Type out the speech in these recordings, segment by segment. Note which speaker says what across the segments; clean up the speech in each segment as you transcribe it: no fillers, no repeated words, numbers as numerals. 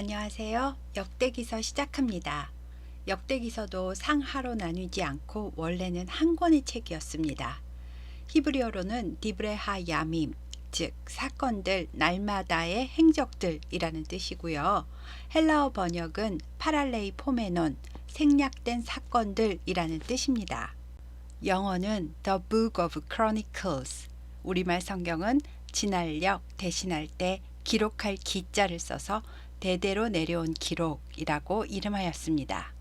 Speaker 1: 안녕하세요. 역대기서 시작합니다. 역대기서도 상하로 나뉘지 않고 원래는 한 권의 책이었습니다. 히브리어로는 디브레하 야밈, 즉 사건들, 날마다의 행적들이라는 뜻이고요. 헬라어 번역은 파랄레이 포메논, 생략된 사건들이라는 뜻입니다. 영어는 The Book of Chronicles, 우리말 성경은 진할력 대신할 때 기록할 기자를 써서 대대로 내려온 기록이라고 이름하였습니다.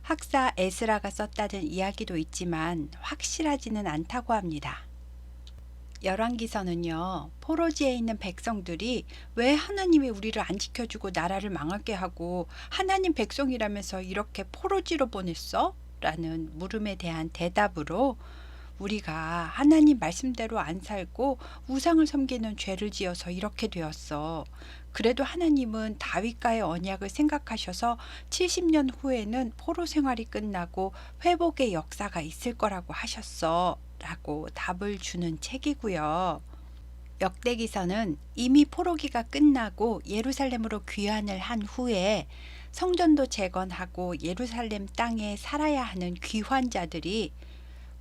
Speaker 1: 학사 에스라가 썼다는 이야기도 있지만 확실하지는 않다고 합니다. 열왕기서는요, 포로지에 있는 백성들이 왜 하나님이 우리를 안 지켜주고 나라를 망하게 하고 하나님 백성이라면서 이렇게 포로지로 보냈어? 라는 물음에 대한 대답으로 우리가 하나님 말씀대로 안 살고 우상을 섬기는 죄를 지어서 이렇게 되었어. 그래도 하나님은 다윗과의 언약을 생각하셔서 70년 후에는 포로 생활이 끝나고 회복의 역사가 있을 거라고 하셨어. 라고 답을 주는 책이고요. 역대기서는 이미 포로기가 끝나고 예루살렘으로 귀환을 한 후에 성전도 재건하고 예루살렘 땅에 살아야 하는 귀환자들이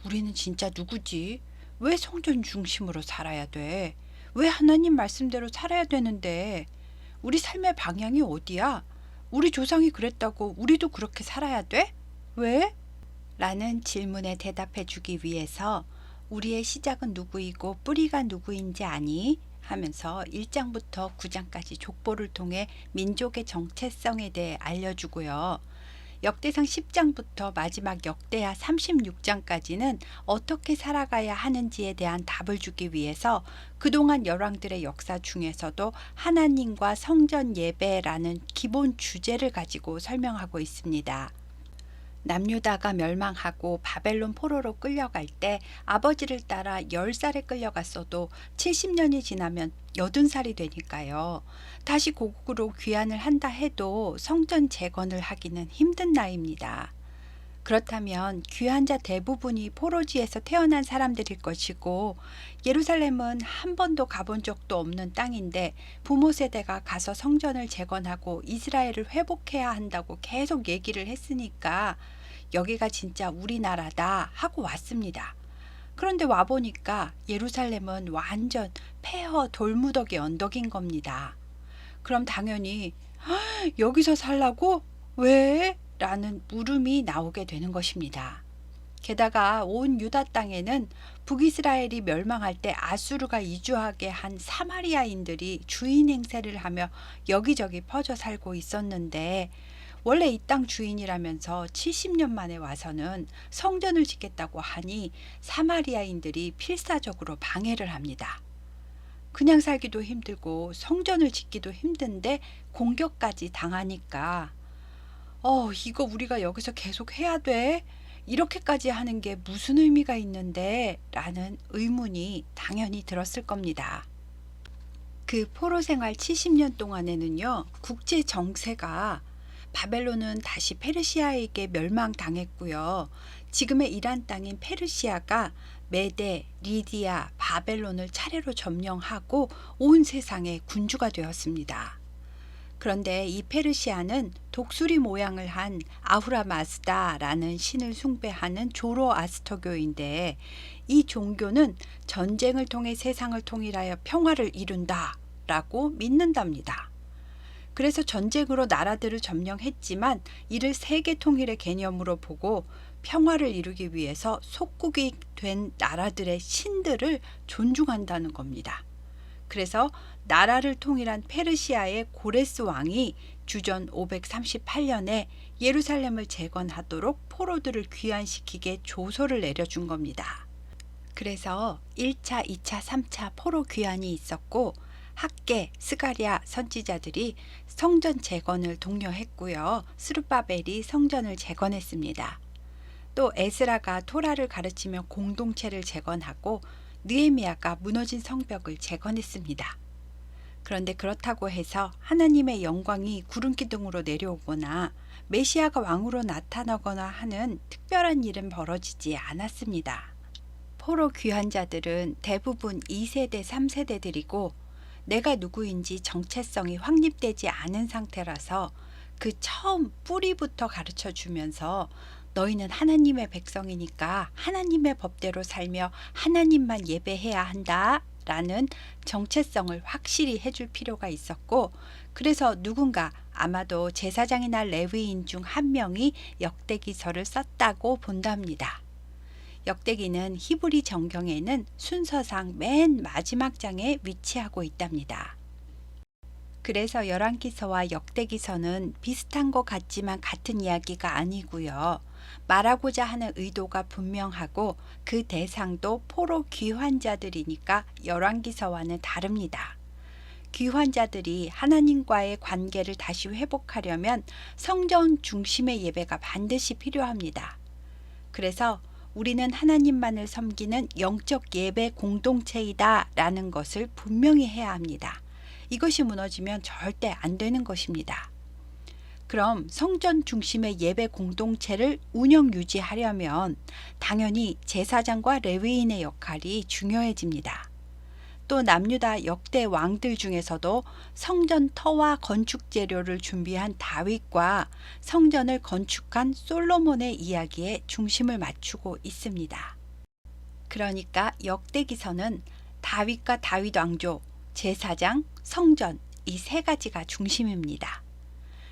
Speaker 1: 우리는 진짜 누구지? 왜 성전 중심으로 살아야 돼? 왜 하나님 말씀대로 살아야 되는데? 우리 삶의 방향이 어디야? 우리 조상이 그랬다고 우리도 그렇게 살아야 돼? 왜? 라는 질문에 대답해 주기 위해서 우리의 시작은 누구이고 뿌리가 누구인지 아니? 하면서 1장부터 9장까지 족보를 통해 민족의 정체성에 대해 알려주고요. 역대상 10장부터 마지막 역대하 36장까지는 어떻게 살아가야 하는지에 대한 답을 주기 위해서 그동안 열왕들의 역사 중에서도 하나님과 성전 예배라는 기본 주제를 가지고 설명하고 있습니다. 남유다가 멸망하고 바벨론 포로로 끌려갈 때 아버지를 따라 10살에 끌려갔어도 70년이 지나면 80살이 되니까요. 다시 고국으로 귀환을 한다 해도 성전 재건을 하기는 힘든 나이입니다. 그렇다면 귀환자 대부분이 포로지에서 태어난 사람들일 것이고 예루살렘은 한 번도 가본 적도 없는 땅인데 부모 세대가 가서 성전을 재건하고 이스라엘을 회복해야 한다고 계속 얘기를 했으니까 여기가 진짜 우리나라다 하고 왔습니다. 그런데 와보니까 예루살렘은 완전 폐허 돌무더기 언덕인 겁니다. 그럼 당연히 여기서 살라고? 왜? 라는 물음이 나오게 되는 것입니다. 게다가 온 유다 땅에는 북이스라엘이 멸망할 때 아수르가 이주하게 한 사마리아인들이 주인 행세를 하며 여기저기 퍼져 살고 있었는데 원래 이 땅 주인이라면서 70년 만에 와서는 성전을 짓겠다고 하니 사마리아인들이 필사적으로 방해를 합니다. 그냥 살기도 힘들고 성전을 짓기도 힘든데 공격까지 당하니까 이거 우리가 여기서 계속 해야 돼? 이렇게까지 하는 게 무슨 의미가 있는데? 라는 의문이 당연히 들었을 겁니다. 그 포로 생활 70년 동안에는요, 국제 정세가 바벨론은 다시 페르시아에게 멸망당했고요. 지금의 이란 땅인 페르시아가 메데, 리디아, 바벨론을 차례로 점령하고 온 세상의 군주가 되었습니다. 그런데 이 페르시아는 독수리 모양을 한 아후라 마즈다라는 신을 숭배하는 조로아스터교인데 이 종교는 전쟁을 통해 세상을 통일하여 평화를 이룬다라고 믿는답니다. 그래서 전쟁으로 나라들을 점령했지만 이를 세계 통일의 개념으로 보고 평화를 이루기 위해서 속국이 된 나라들의 신들을 존중한다는 겁니다. 그래서 나라를 통일한 페르시아의 고레스 왕이 주전 538년에 예루살렘을 재건하도록 포로들을 귀환시키게 조서를 내려준 겁니다. 그래서 1차, 2차, 3차 포로 귀환이 있었고 학계, 스가랴 선지자들이 성전 재건을 독려했고요. 스룹바벨이 성전을 재건했습니다. 또 에스라가 토라를 가르치며 공동체를 재건하고 느헤미야가 무너진 성벽을 재건했습니다. 그런데 그렇다고 해서 하나님의 영광이 구름 기둥으로 내려오거나 메시아가 왕으로 나타나거나 하는 특별한 일은 벌어지지 않았습니다. 포로 귀환자들은 대부분 2세대, 3세대들이고 내가 누구인지 정체성이 확립되지 않은 상태라서 그 처음 뿌리부터 가르쳐 주면서 너희는 하나님의 백성이니까 하나님의 법대로 살며 하나님만 예배해야 한다 라는 정체성을 확실히 해줄 필요가 있었고, 그래서 누군가 아마도 제사장이나 레위인 중 한 명이 역대기서를 썼다고 본답니다. 역대기는 히브리 정경에는 순서상 맨 마지막 장에 위치하고 있답니다. 그래서 열왕기서와 역대기서는 비슷한 것 같지만 같은 이야기가 아니고요. 말하고자 하는 의도가 분명하고 그 대상도 포로 귀환자들이니까 열왕기서와는 다릅니다. 귀환자들이 하나님과의 관계를 다시 회복하려면 성전 중심의 예배가 반드시 필요합니다. 그래서 우리는 하나님만을 섬기는 영적 예배 공동체이다 라는 것을 분명히 해야 합니다. 이것이 무너지면 절대 안 되는 것입니다. 그럼 성전 중심의 예배 공동체를 운영 유지하려면 당연히 제사장과 레위인의 역할이 중요해집니다. 또 남유다 역대 왕들 중에서도 성전 터와 건축 재료를 준비한 다윗과 성전을 건축한 솔로몬의 이야기에 중심을 맞추고 있습니다. 그러니까 역대기서는 다윗과 다윗 왕조, 제사장, 성전 이 세 가지가 중심입니다.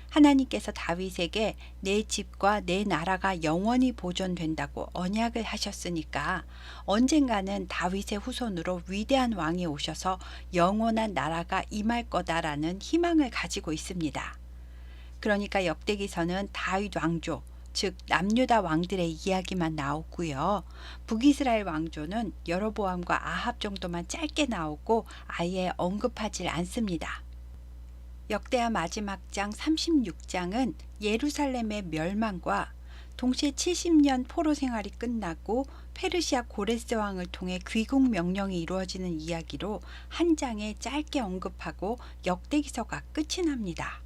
Speaker 1: 하나님께서 다윗에게 내 집과 내 나라가 영원히 보존된다고 언약을 하셨으니까 언젠가는 다윗의 후손으로 위대한 왕이 오셔서 영원한 나라가 임할 거다라는 희망을 가지고 있습니다. 그러니까 역대기서는 다윗 왕조, 즉 남유다 왕들의 이야기만 나오고요. 북이스라엘 왕조는 여로보암과 아합 정도만 짧게 나오고 아예 언급하지 않습니다. 역대하 마지막 장 36장은 예루살렘의 멸망과 동시에 70년 포로 생활이 끝나고 페르시아 고레스 왕을 통해 귀국 명령이 이루어지는 이야기로 한 장에 짧게 언급하고 역대기서가 끝이 납니다.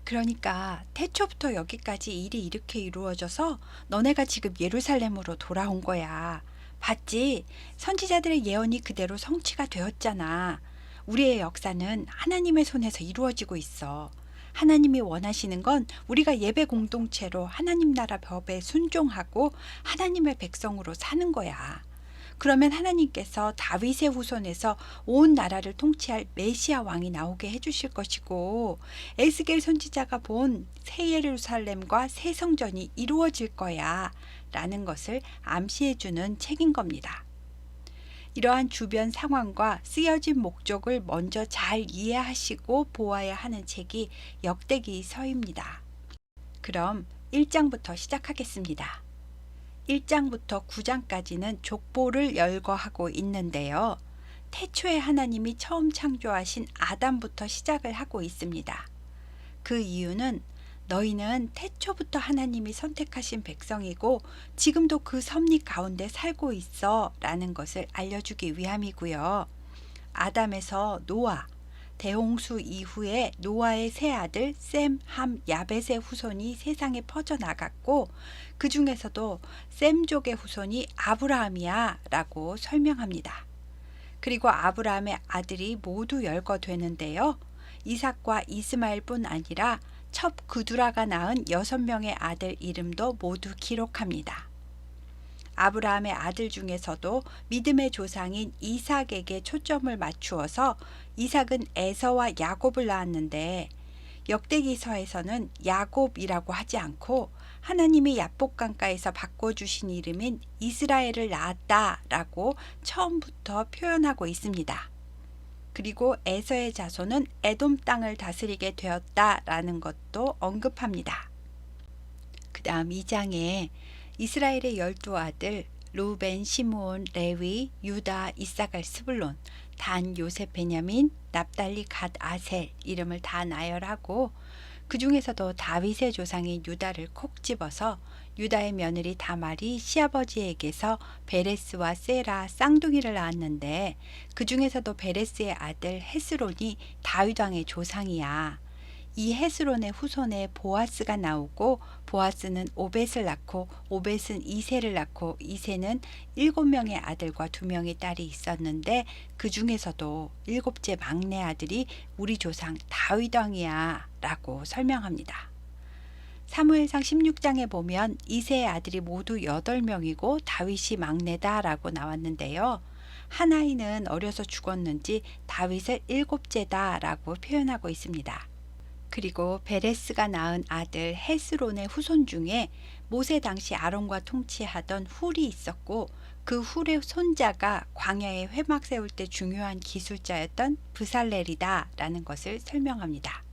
Speaker 1: 그러니까 태초부터 여기까지 일이 이렇게 이루어져서 너네가 지금 예루살렘으로 돌아온 거야. 봤지? 선지자들의 예언이 그대로 성취가 되었잖아. 우리의 역사는 하나님의 손에서 이루어지고 있어. 하나님이 원하시는 건 우리가 예배 공동체로 하나님 나라 법에 순종하고 하나님의 백성으로 사는 거야. 그러면 하나님께서 다윗의 후손에서 온 나라를 통치할 메시아 왕이 나오게 해주실 것이고 에스겔 선지자가 본 새 예루살렘과 새 성전이 이루어질 거야 라는 것을 암시해주는 책인 겁니다. 이러한 주변 상황과 쓰여진 목적을 먼저 잘 이해하시고 보아야 하는 책이 역대기서입니다. 그럼 1장부터 시작하겠습니다. 1장부터 9장까지는 족보를 열거하고 있는데요. 태초에 하나님이 처음 창조하신 아담부터 시작을 하고 있습니다. 그 이유는 너희는 태초부터 하나님이 선택하신 백성이고 지금도 그 섭리 가운데 살고 있어 라는 것을 알려주기 위함이고요. 아담에서 노아, 대홍수 이후에 노아의 세 아들 셈, 함, 야벳의 후손이 세상에 퍼져나갔고 그 중에서도 셈족의 후손이 아브라함이야 라고 설명합니다. 그리고 아브라함의 아들이 모두 열거되는데요. 이삭과 이스마엘뿐 아니라 첩 그두라가 낳은 6명의 아들 이름도 모두 기록합니다. 아브라함의 아들 중에서도 믿음의 조상인 이삭에게 초점을 맞추어서 이삭은 에서와 야곱을 낳았는데 역대기서에서는 야곱이라고 하지 않고 하나님이 야복강가에서 바꿔주신 이름인 이스라엘을 낳았다라고 처음부터 표현하고 있습니다. 그리고 에서의 자손은 에돔 땅을 다스리게 되었다라는 것도 언급합니다. 그 다음 2장에 이스라엘의 12아들 루벤, 시므온, 레위, 유다, 이사갈, 스불론, 단, 요셉, 베냐민, 납달리, 갓, 아셀 이름을 다 나열하고 그 중에서도 다윗의 조상인 유다를 콕 집어서 유다의 며느리 다말이 시아버지에게서 베레스와 세라 쌍둥이를 낳았는데 그 중에서도 베레스의 아들 헤스론이 다윗 왕의 조상이야. 이 헤스론의 후손에 보아스가 나오고 보아스는 오벳을 낳고 오벳은 이새를 낳고 이새는 7명의 아들과 2명의 딸이 있었는데 그 중에서도 7째 막내 아들이 우리 조상 다윗 왕이야 라고 설명합니다. 사무엘상 16장에 보면 이새의 아들이 모두 8명이고 다윗이 막내다 라고 나왔는데요. 한 아이는 어려서 죽었는지 다윗을 7째다 라고 표현하고 있습니다. 그리고 베레스가 낳은 아들 헤스론의 후손 중에 모세 당시 아론과 통치하던 훌이 있었고 그 훌의 손자가 광야에 회막 세울 때 중요한 기술자였던 브살렐이다 라는 것을 설명합니다.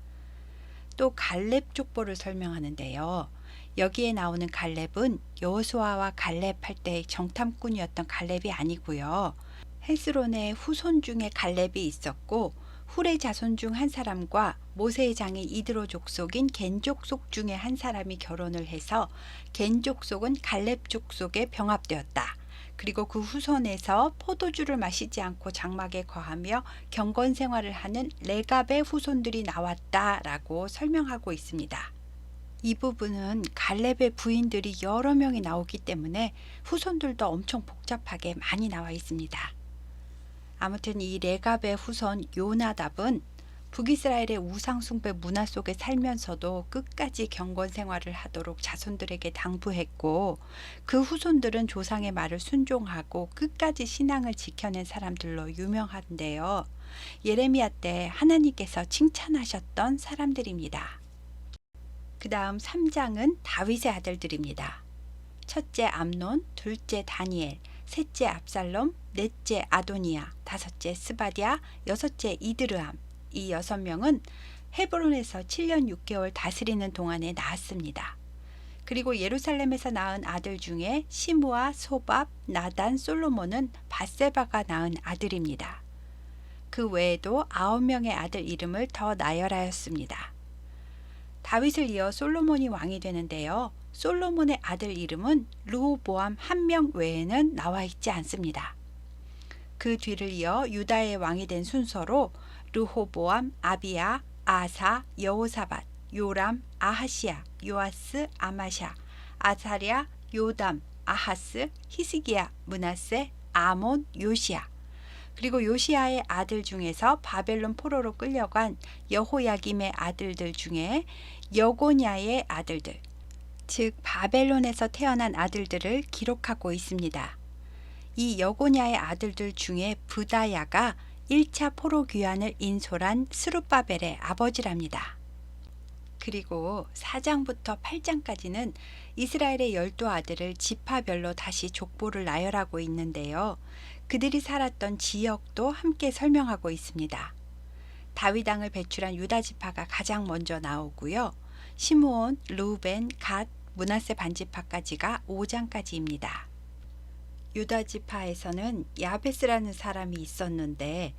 Speaker 1: 또 갈렙 족보를 설명하는데요. 여기에 나오는 갈렙은 여호수아와 갈렙 할 때의 정탐꾼이었던 갈렙이 아니고요. 헤스론의 후손 중에 갈렙이 있었고 훌의 자손 중 한 사람과 모세의 장인 이드로 족속인 겐 족속 중에 한 사람이 결혼을 해서 겐 족속은 갈렙 족속에 병합되었다. 그리고 그 후손에서 포도주를 마시지 않고 장막에 거하며 경건 생활을 하는 레갑의 후손들이 나왔다라고 설명하고 있습니다. 이 부분은 갈렙의 부인들이 여러 명이 나오기 때문에 후손들도 엄청 복잡하게 많이 나와 있습니다. 아무튼 이 레갑의 후손 요나답은 북이스라엘의 우상숭배 문화 속에 살면서도 끝까지 경건 생활을 하도록 자손들에게 당부했고 그 후손들은 조상의 말을 순종하고 끝까지 신앙을 지켜낸 사람들로 유명한데요. 예레미야 때 하나님께서 칭찬하셨던 사람들입니다. 그 다음 3장은 다윗의 아들들입니다. 첫째 암논, 둘째 다니엘, 셋째 압살롬, 넷째 아도니아, 다섯째 스바디아, 여섯째 이드르암. 이 6명은 헤브론에서 7년 6개월 다스리는 동안에 낳았습니다. 그리고 예루살렘에서 낳은 아들 중에 시므아, 소밥, 나단, 솔로몬은 밧세바가 낳은 아들입니다. 그 외에도 9명의 아들 이름을 더 나열하였습니다. 다윗을 이어 솔로몬이 왕이 되는데요. 솔로몬의 아들 이름은 르호보암 1명 외에는 나와 있지 않습니다. 그 뒤를 이어 유다의 왕이 된 순서로 르호보암, 아비야, 아사, 여호사밧, 요람, 아하시야, 요아스, 아마샤, 아사랴, 요담, 아하스, 히스기야, 므낫세, 아몬, 요시야. 그리고 요시야의 아들 중에서 바벨론 포로로 끌려간 여호야김의 아들들 중에 여고냐의 아들들, 즉 바벨론에서 태어난 아들들을 기록하고 있습니다. 이 여고냐의 아들들 중에 브다야가 1차 포로 귀환을 인솔한 스룹바벨의 아버지랍니다. 그리고 4장부터 8장까지는 이스라엘의 12아들을 지파별로 다시 족보를 나열하고 있는데요. 그들이 살았던 지역도 함께 설명하고 있습니다. 다윗 왕을 배출한 유다 지파가 가장 먼저 나오고요. 시므온, 르우벤, 갓, 므낫세 반지파까지가 5장까지입니다. 유다 지파에서는 야베스라는 사람이 있었는데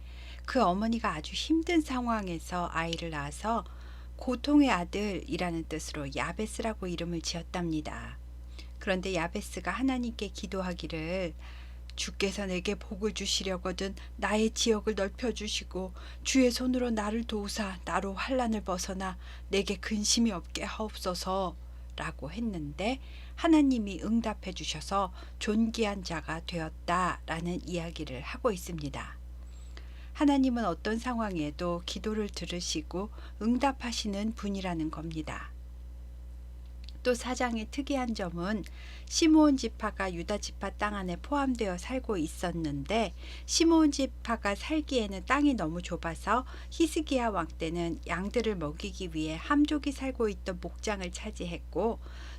Speaker 1: 그 어머니가 아주 힘든 상황에서 아이를 낳아서 고통의 아들이라는 뜻으로 야베스라고 이름을 지었답니다. 그런데 야베스가 하나님께 기도하기를 주께서 내게 복을 주시려거든 나의 지역을 넓혀주시고 주의 손으로 나를 도우사 나로 환난을 벗어나 내게 근심이 없게 하옵소서 라고 했는데 하나님이 응답해 주셔서 존귀한 자가 되었다라는 이야기를 하고 있습니다. 하나님은 어떤 상황에도 기도를 들으시고 응답하시는 분이라는 겁니다. 또 4장의 특이한 점은 시므온 지파가 유다 지파 땅 안에 포함되어 살고 있었는데 시므온 지파가 살기에는 땅이 너무 좁아서 히스기야 왕 때는 양들을 먹이기 위해 함족이 살고 있던 목장을 차지했고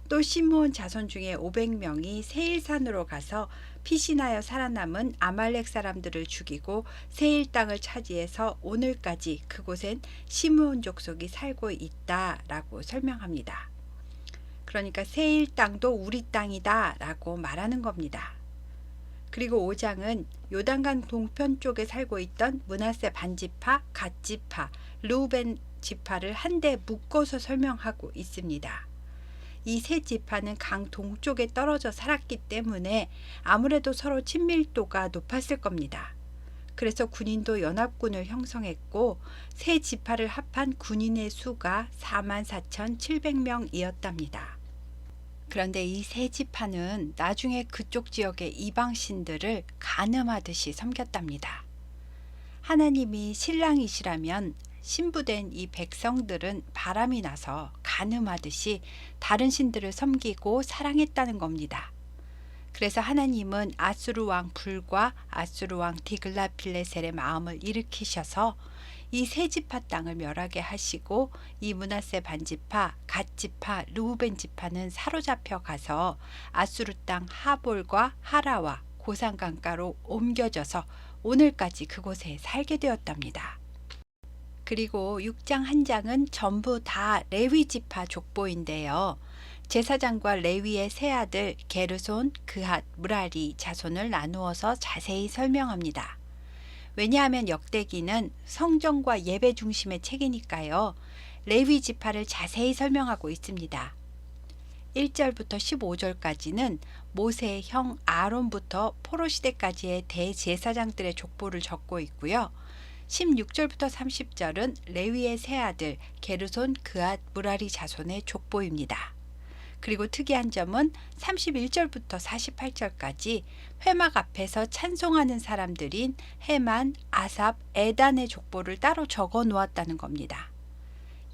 Speaker 1: 또 시므온 자손 중에 500명이 세일산으로 가서 피신하여 살아남은 아말렉 사람들을 죽이고 세일 땅을 차지해서 오늘까지 그곳엔 시므온 족속이 살고 있다라고 설명합니다. 그러니까 세일 땅도 우리 땅이다 라고 말하는 겁니다. 그리고 5장은 요단강 동편 쪽에 살고 있던 므낫세 반지파, 갓지파, 르우벤 지파를 한데 묶어서 설명하고 있습니다. 이 세 지파는 강 동쪽에 떨어져 살았기 때문에 아무래도 서로 친밀도가 높았을 겁니다. 그래서 군인도 연합군을 형성했고 세 지파를 합한 군인의 수가 44,700명이었답니다. 그런데 이 세 지파는 나중에 그쪽 지역의 이방신들을 간음하듯이 섬겼답니다. 하나님이 신랑이시라면 신부된 이 백성들은 바람이 나서 간음하듯이 다른 신들을 섬기고 사랑했다는 겁니다. 그래서 하나님은 아수르 왕 불과 아수르 왕 디글라필레셀의 마음을 일으키셔서 이 세 지파 땅을 멸하게 하시고 이 므낫세 반지파, 갓 지파, 르우벤 지파는 사로잡혀 가서 아수르 땅 하볼과 하라와 고산 강가로 옮겨져서 오늘까지 그곳에 살게 되었답니다. 그리고 6장 한 장은 전부 다 레위 지파 족보인데요. 제사장과 레위의 세 아들 게르손, 그핫, 무라리 자손을 나누어서 자세히 설명합니다. 왜냐하면 역대기는 성전과 예배 중심의 책이니까요. 레위 지파를 자세히 설명하고 있습니다. 1절부터 15절까지는 모세의 형 아론부터 포로 시대까지의 대제사장들의 족보를 적고 있고요. 16절부터 30절은 레위의 세 아들 게르손, 그앗, 무라리 자손의 족보입니다. 그리고 특이한 점은 31절부터 48절까지 회막 앞에서 찬송하는 사람들인 헤만, 아삽, 에단의 족보를 따로 적어 놓았다는 겁니다.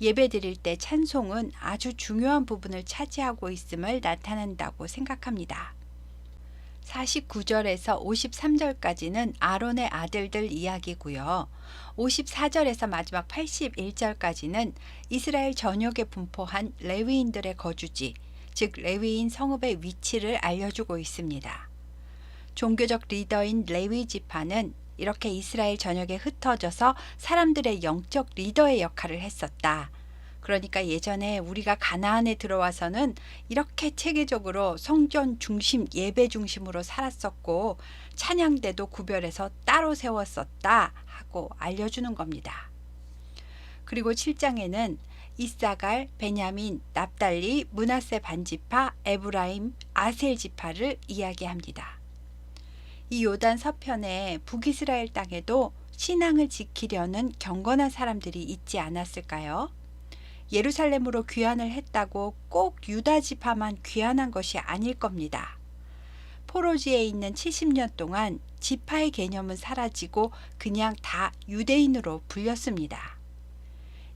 Speaker 1: 예배 드릴 때 찬송은 아주 중요한 부분을 차지하고 있음을 나타낸다고 생각합니다. 49절에서 53절까지는 아론의 아들들 이야기고요. 54절에서 마지막 81절까지는 이스라엘 전역에 분포한 레위인들의 거주지, 즉 레위인 성읍의 위치를 알려주고 있습니다. 종교적 리더인 레위 지파는 이렇게 이스라엘 전역에 흩어져서 사람들의 영적 리더의 역할을 했었다. 그러니까 예전에 우리가 가나안에 들어와서는 이렇게 체계적으로 성전 중심, 예배 중심으로 살았었고 찬양대도 구별해서 따로 세웠었다 하고 알려주는 겁니다. 그리고 7장에는 이사갈, 베냐민, 납달리, 므낫세 반지파, 에브라임, 아셀 지파를 이야기합니다. 이 요단 서편의 북이스라엘 땅에도 신앙을 지키려는 경건한 사람들이 있지 않았을까요? 예루살렘으로 귀환을 했다고 꼭 유다 지파만 귀환한 것이 아닐 겁니다. 포로지에 있는 70년 동안 지파의 개념은 사라지고 그냥 다 유대인으로 불렸습니다.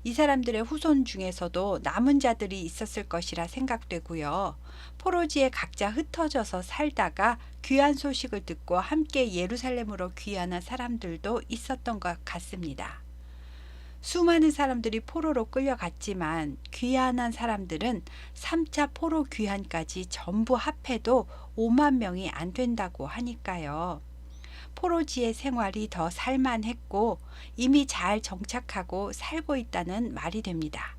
Speaker 1: 이 사람들의 후손 중에서도 남은 자들이 있었을 것이라 생각되고요. 포로지에 각자 흩어져서 살다가 귀환 소식을 듣고 함께 예루살렘으로 귀환한 사람들도 있었던 것 같습니다. 수많은 사람들이 포로로 끌려갔지만 귀환한 사람들은 3차 포로 귀환까지 전부 합해도 5만 명이 안 된다고 하니까요. 포로지의 생활이 더 살만했고 이미 잘 정착하고 살고 있다는 말이 됩니다.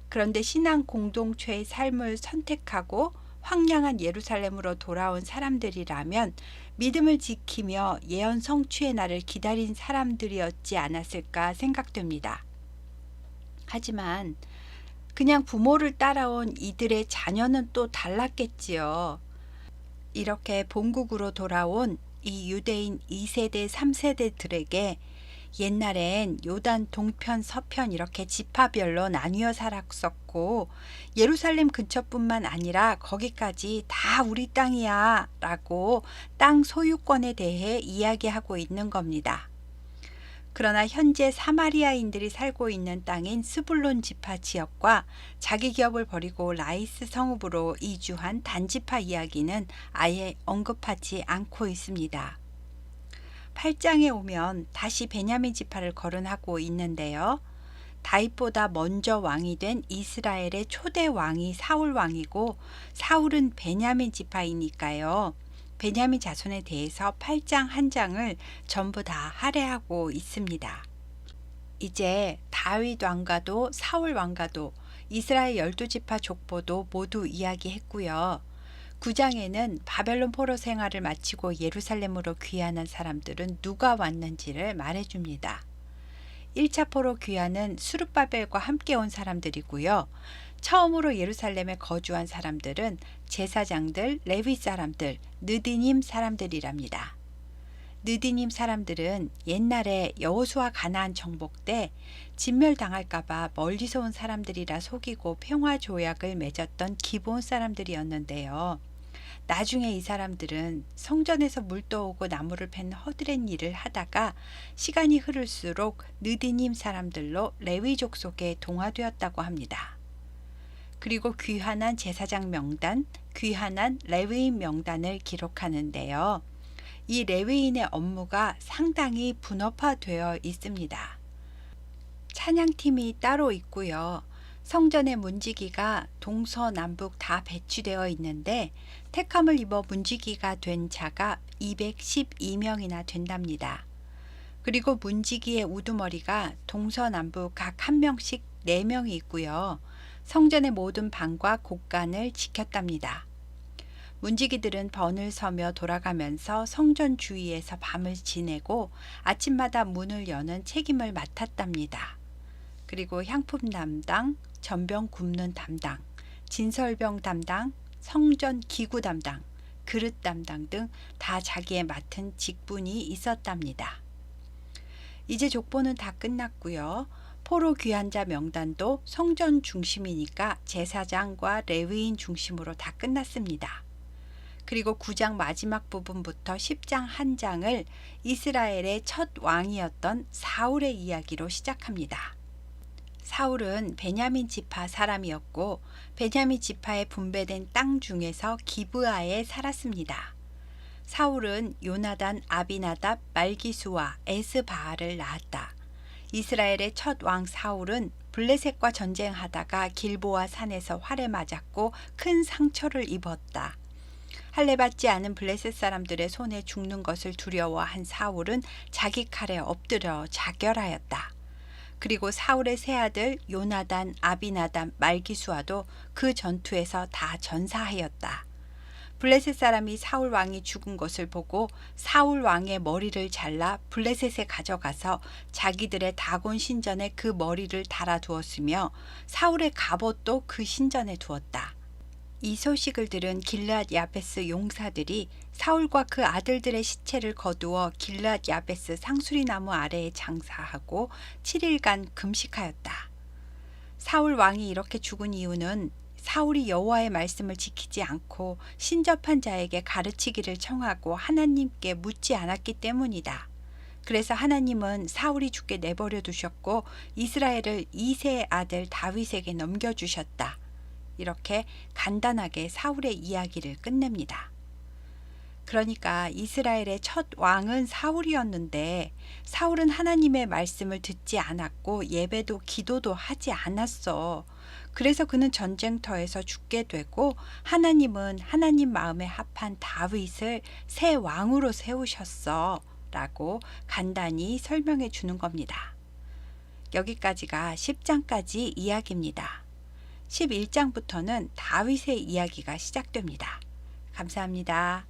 Speaker 1: 그런데 신앙 공동체의 삶을 선택하고 황량한 예루살렘으로 돌아온 사람들이라면 믿음을 지키며 예언 성취의 날을 기다린 사람들이었지 않았을까 생각됩니다. 하지만 그냥 부모를 따라온 이들의 자녀는 또 달랐겠지요. 이렇게 본국으로 돌아온 이 유대인 2세대, 3세대들에게 옛날엔 요단 동편, 서편 이렇게 지파별로 나뉘어 살았었고 예루살렘 근처뿐만 아니라 거기까지 다 우리 땅이야 라고 땅 소유권에 대해 이야기하고 있는 겁니다. 그러나 현재 사마리아인들이 살고 있는 땅인 스불론 지파 지역과 자기 기업을 버리고 라이스 성읍으로 이주한 단지파 이야기는 아예 언급하지 않고 있습니다. 8장에 오면 다시 베냐민 지파를 거론하고 있는데요. 다윗보다 먼저 왕이 된 이스라엘의 초대 왕이 사울 왕이고 사울은 베냐민 지파이니까요. 베냐민 자손에 대해서 8장 한 장을 전부 다 할애하고 있습니다. 이제 다윗 왕가도 사울 왕가도 이스라엘 12지파 족보도 모두 이야기했고요. 9장에는 바벨론 포로 생활을 마치고 예루살렘으로 귀환한 사람들은 누가 왔는지를 말해줍니다. 1차 포로 귀환은 수룹바벨과 함께 온 사람들이고요. 처음으로 예루살렘에 거주한 사람들은 제사장들, 레위 사람들, 느디님 사람들이랍니다. 느디님 사람들은 옛날에 여호수아 가나안 정복 때 진멸당할까봐 멀리서 온 사람들이라 속이고 평화 조약을 맺었던 기브온 사람들이었는데요. 나중에 이 사람들은 성전에서 물 떠오고 나무를 팬 허드렛 일을 하다가 시간이 흐를수록 느디님 사람들로 레위족 속에 동화되었다고 합니다. 그리고 귀환한 제사장 명단, 귀환한 레위인 명단을 기록하는데요. 이 레위인의 업무가 상당히 분업화되어 있습니다. 찬양팀이 따로 있고요. 성전의 문지기가 동서남북 다 배치되어 있는데 택함을 입어 문지기가 된 자가 212명이나 된답니다. 그리고 문지기의 우두머리가 동서남북 각 한 명씩 4명이 있고요. 성전의 모든 방과 곳간을 지켰답니다. 문지기들은 번을 서며 돌아가면서 성전 주위에서 밤을 지내고 아침마다 문을 여는 책임을 맡았답니다. 그리고 향품 담당, 전병 굽는 담당, 진설병 담당, 성전 기구 담당, 그릇 담당 등 다 자기의 맡은 직분이 있었답니다. 이제 족보는 다 끝났고요. 포로 귀환자 명단도 성전 중심이니까 제사장과 레위인 중심으로 다 끝났습니다. 그리고 9장 마지막 부분부터 10장 한 장을 이스라엘의 첫 왕이었던 사울의 이야기로 시작합니다. 사울은 베냐민 지파 사람이었고 베냐민 지파에 분배된 땅 중에서 기브아에 살았습니다. 사울은 요나단, 아비나답, 말기수와 에스바알을 낳았다. 이스라엘의 첫 왕 사울은 블레셋과 전쟁하다가 길보아 산에서 활에 맞았고 큰 상처를 입었다. 할례받지 않은 블레셋 사람들의 손에 죽는 것을 두려워한 사울은 자기 칼에 엎드려 자결하였다. 그리고 사울의 세 아들 요나단, 아비나답, 말기수아도 그 전투에서 다 전사하였다. 블레셋 사람이 사울 왕이 죽은 것을 보고 사울 왕의 머리를 잘라 블레셋에 가져가서 자기들의 다곤 신전에 그 머리를 달아두었으며 사울의 갑옷도 그 신전에 두었다. 이 소식을 들은 길르앗 야베스 용사들이 사울과 그 아들들의 시체를 거두어 길르앗 야베스 상수리 나무 아래에 장사하고 7일간 금식하였다. 사울 왕이 이렇게 죽은 이유는 사울이 여호와의 말씀을 지키지 않고 신접한 자에게 가르치기를 청하고 하나님께 묻지 않았기 때문이다. 그래서 하나님은 사울이 죽게 내버려 두셨고 이스라엘을 이새의 아들 다윗에게 넘겨주셨다. 이렇게 간단하게 사울의 이야기를 끝냅니다. 그러니까 이스라엘의 첫 왕은 사울이었는데 사울은 하나님의 말씀을 듣지 않았고 예배도 기도도 하지 않았어. 그래서 그는 전쟁터에서 죽게 되고 하나님은 하나님 마음에 합한 다윗을 새 왕으로 세우셨어 라고 간단히 설명해 주는 겁니다. 여기까지가 10장까지 이야기입니다. 11장부터는 다윗의 이야기가 시작됩니다. 감사합니다.